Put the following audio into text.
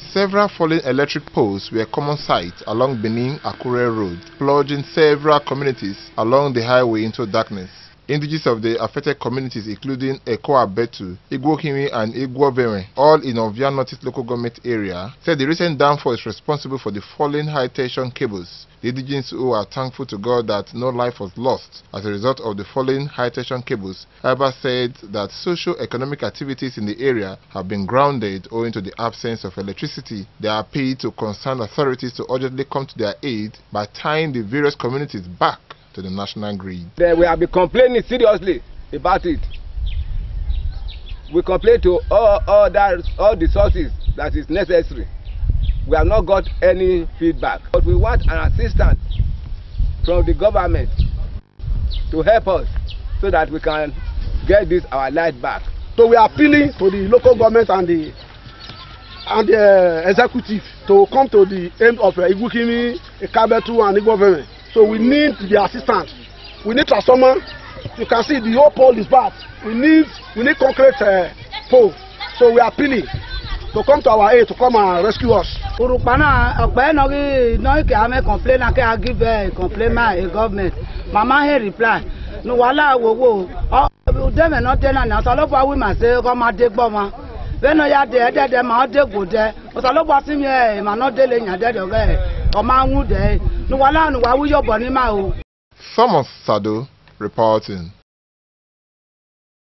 Several fallen electric poles were common sights along Benin-Akure Road, plunging several communities along the highway into darkness. Indigenous of the affected communities, including Eko-Abetui, Iguikwinmwin and Iguovemwen, all in Ovia Northeast local government area, said the recent downfall is responsible for the falling high-tension cables. The indigenous who are thankful to God that no life was lost as a result of the falling high-tension cables, however, said that socio-economic activities in the area have been grounded owing to the absence of electricity. They appeal to concerned authorities to urgently come to their aid by tying the various communities back to the national grid. We have been complaining seriously about it. We complain to all the sources that is necessary. We have not got any feedback, but we want an assistance from the government to help us so that we can get this our light back. So we are appealing to the local government and the executive to come to the aim of Iguikwinmwin, Eko-Abetui and Iguovemwen. So we need the assistance. We need transformer. You can see the whole pole is bad. We need concrete pole. So we are appealing to come to our aid to come and rescue us. Urupana okbe no ke ame complain and ke give a complaint my government. Mama he reply. No wala wo dem no tell na so lo pa we ma say come ade gbo ma. We no ya de ma de go de. O so lo pa si me ma no de le nya de do ge. O ma wu de. No wala no wa wu yo bo ni ma o. Thomas Sado reporting.